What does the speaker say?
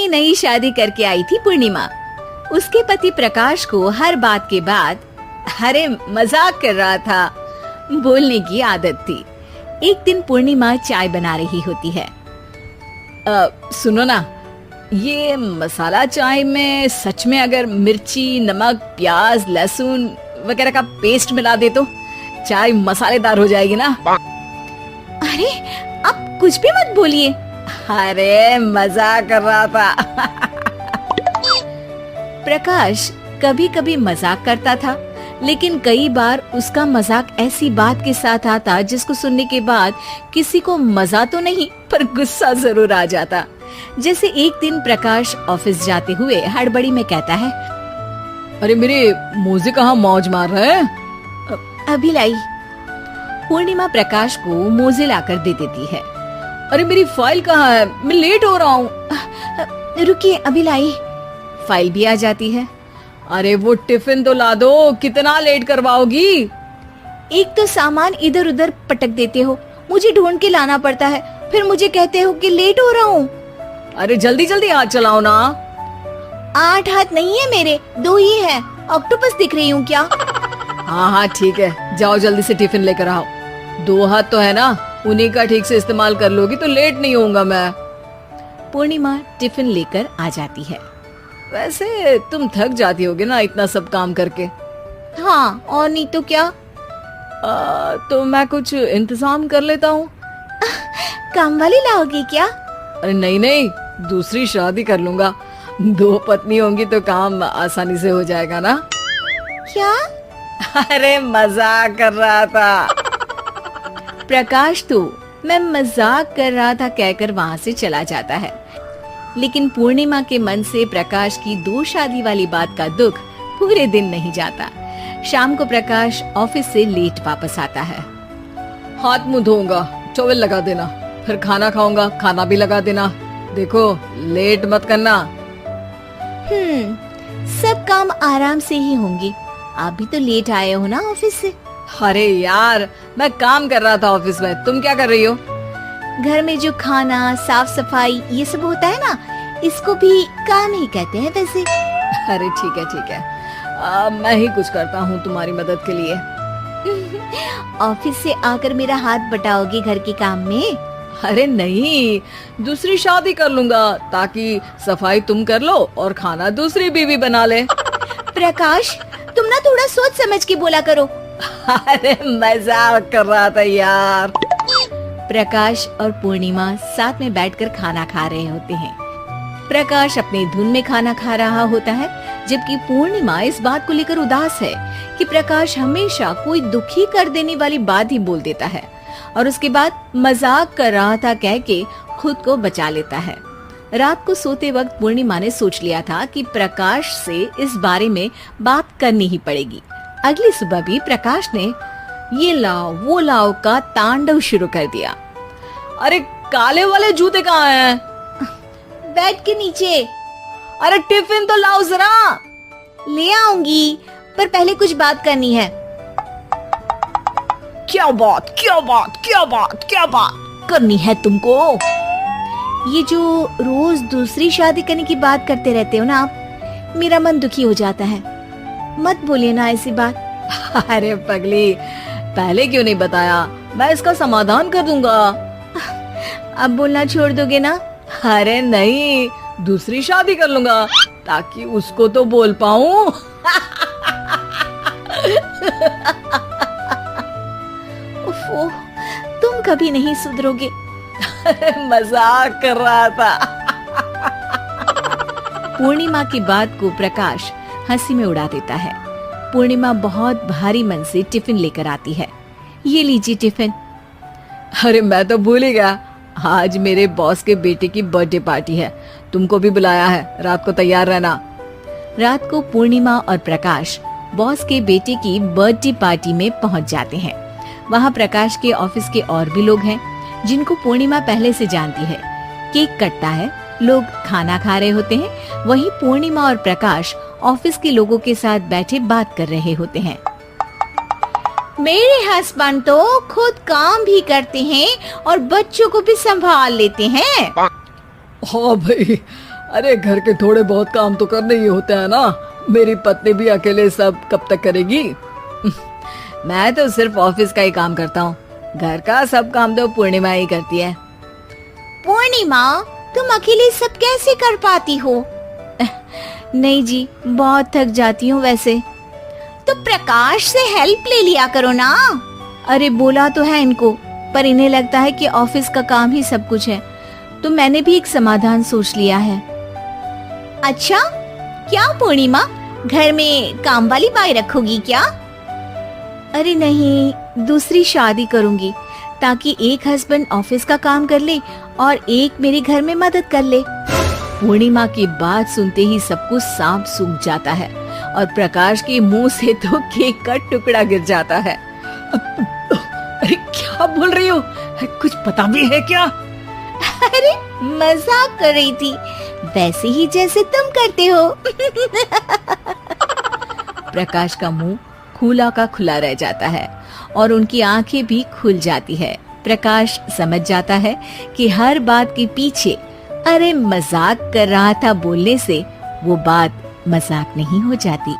नई शादी करके आई थी पूर्णिमा। उसके पति प्रकाश को हर बात के बाद अरे मजाक कर रहा था बोलने की आदत थी। एक दिन पूर्णिमा चाय बना रही होती है। सुनो ना, ये मसाला चाय में सच में अगर मिर्ची, नमक, प्याज, लहसुन वगैरह का पेस्ट मिला दे तो चाय मसालेदार हो जाएगी ना। अरे आप कुछ भी मत बोलिए। अरे मजाक कर रहा था। प्रकाश कभी कभी मजाक करता था, लेकिन कई बार उसका मजाक ऐसी बात के साथ आता जिसको सुनने के बाद किसी को मजा तो नहीं पर गुस्सा जरूर आ जाता। जैसे एक दिन प्रकाश ऑफिस जाते हुए हड़बड़ी में कहता है, अरे मेरे मोजे कहाँ मौज मार रहे हैं? अभी लाई। पूर्णिमा प्रकाश को मोजे लाकर दे देती है। अरे मेरी फाइल कहाँ है? मैं लेट हो रहा हूँ। रुकिए अभी लाई। फाइल भी आ जाती है। अरे वो टिफिन तो ला दो, कितना लेट करवाओगी? एक तो सामान इधर उधर पटक देते हो, मुझे ढूंढ के लाना पड़ता है, फिर मुझे कहते हो कि लेट हो रहा हूँ। अरे जल्दी जल्दी हाथ चलाओ ना। 8 हाथ नहीं है मेरे, 2 ही है। ऑक्टोपस दिख रही हूँ क्या? हाँ ठीक है, जाओ जल्दी से टिफिन लेकर आओ। 2 हाथ तो है ना, उन्हीं का ठीक से इस्तेमाल कर लोगी तो लेट नहीं होऊंगा मैं। पूर्णिमा टिफिन लेकर आ जाती है। वैसे तुम थक जाती होगी ना इतना सब काम करके। हाँ और नहीं तो क्या। तो मैं कुछ इंतजाम कर लेता हूँ। काम वाली लाओगी क्या? अरे नहीं, दूसरी शादी कर लूंगा। 2 पत्नी होंगी तो काम आसानी से हो जाएगा ना। क्या? अरे मजाक कर रहा था। प्रकाश तो मैं मजाक कर रहा था कहकर वहाँ से चला जाता है, लेकिन पूर्णिमा के मन से प्रकाश की 2 शादी वाली बात का दुख पूरे दिन नहीं जाता। शाम को प्रकाश ऑफिस से लेट वापस आता है। हाथ मुंह धोऊंगा, टॉवेल लगा देना, फिर खाना खाऊंगा, खाना भी लगा देना। देखो लेट मत करना। सब काम आराम से ही होंगे। आप भी तो लेट आए हो ना ऑफिस से। अरे यार मैं काम कर रहा था ऑफिस में, तुम क्या कर रही हो? घर में जो खाना, साफ सफाई ये सब होता है ना, इसको भी काम ही कहते हैं वैसे। अरे ठीक है, मैं ही कुछ करता हूँ तुम्हारी मदद के लिए। ऑफिस से आकर मेरा हाथ बटाओगे घर के काम में? अरे नहीं, दूसरी शादी कर लूंगा ताकि सफाई तुम कर लो और खाना दूसरी बीवी बना ले। प्रकाश तुम ना थोड़ा सोच समझ के बोला करो। अरे मजाक कर रहा था यार। प्रकाश और पूर्णिमा साथ में बैठकर खाना खा रहे होते हैं। प्रकाश अपने धुन में खाना खा रहा होता है, जबकि पूर्णिमा इस बात को लेकर उदास है कि प्रकाश हमेशा कोई दुखी कर देने वाली बात ही बोल देता है और उसके बाद मजाक कर रहा था कह के खुद को बचा लेता है। रात को सोते वक्त पूर्णिमा ने सोच लिया था कि प्रकाश से इस बारे में बात करनी ही पड़ेगी। अगली सुबह भी प्रकाश ने ये लाओ वो लाओ का तांडव शुरू कर दिया। अरे काले वाले जूते कहाँ हैं? बेड के नीचे। अरे टिफिन तो लाओ जरा। ले आऊंगी, पर पहले कुछ बात करनी है। क्या बात करनी है तुमको? ये जो रोज दूसरी शादी करने की बात करते रहते हो ना आप, मेरा मन दुखी हो जाता है। मत बोलिए ना ऐसी बात। अरे पगली, पहले क्यों नहीं बताया? मैं इसका समाधान कर दूंगा। अब बोलना छोड़ दोगे ना? अरे नहीं, दूसरी शादी कर लूंगा ताकि उसको तो बोल पाऊं। उफ़, तुम कभी नहीं सुधरोगे। मजाक कर रहा था। पूर्णिमा की बात को प्रकाश हंसी में उड़ा देता है। पूर्णिमा बहुत भारी मन से टिफिन लेकर आती है। ये लीजिए टिफिन। अरे मैं तो भूल ही गया, आज मेरे बॉस के बेटे की बर्थडे पार्टी है, तुमको भी बुलाया है, रात को तैयार रहना। रात को पूर्णिमा और प्रकाश बॉस के बेटे की बर्थडे पार्टी में पहुंच जाते हैं। वहां प्रकाश के ऑफिस के और भी लोग हैं जिनको पूर्णिमा पहले से जानती है। केक कटता है, लोग खाना खा रहे होते हैं। वहीं पूर्णिमा और प्रकाश ऑफिस के लोगों के साथ बैठे बात कर रहे होते हैं। मेरे हस्बैंड तो खुद काम भी करते हैं और बच्चों को भी संभाल लेते हैं। हाँ भाई, अरे घर के थोड़े बहुत काम तो करने ही होते हैं ना, मेरी पत्नी भी अकेले सब कब तक करेगी। मैं तो सिर्फ ऑफिस का ही काम करता हूँ, घर का सब काम तो पूर्णिमा ही करती है। पूर्णिमा, तुम अकेले सब कैसे कर पाती हो? नहीं जी, बहुत थक जाती हूँ वैसे। तो प्रकाश से हेल्प ले लिया करो ना। अरे बोला तो है इनको, पर इन्हें लगता है कि ऑफिस का काम ही सब कुछ है, तो मैंने भी एक समाधान सोच लिया है। अच्छा, क्या पूर्णिमा, घर में काम वाली बाई रखोगी क्या? अरे नहीं, दूसरी शादी करूंगी ताकि एक हस्बैंड ऑफिस का काम कर ले और एक मेरे घर में मदद कर ले। पूर्णिमा की बात सुनते ही सब कुछ सांप सूख जाता है और प्रकाश के मुंह से तो केक का टुकड़ा गिर जाता है। अरे क्या बोल रही हो, कुछ पता भी है क्या? अरे मजाक कर रही थी, वैसे ही जैसे तुम करते हो। प्रकाश का मुंह खुला का खुला रह जाता है और उनकी आंखें भी खुल जाती है। प्रकाश समझ जाता है कि हर बात के पीछे अरे मजाक कर रहा था बोलने से वो बात मजाक नहीं हो जाती।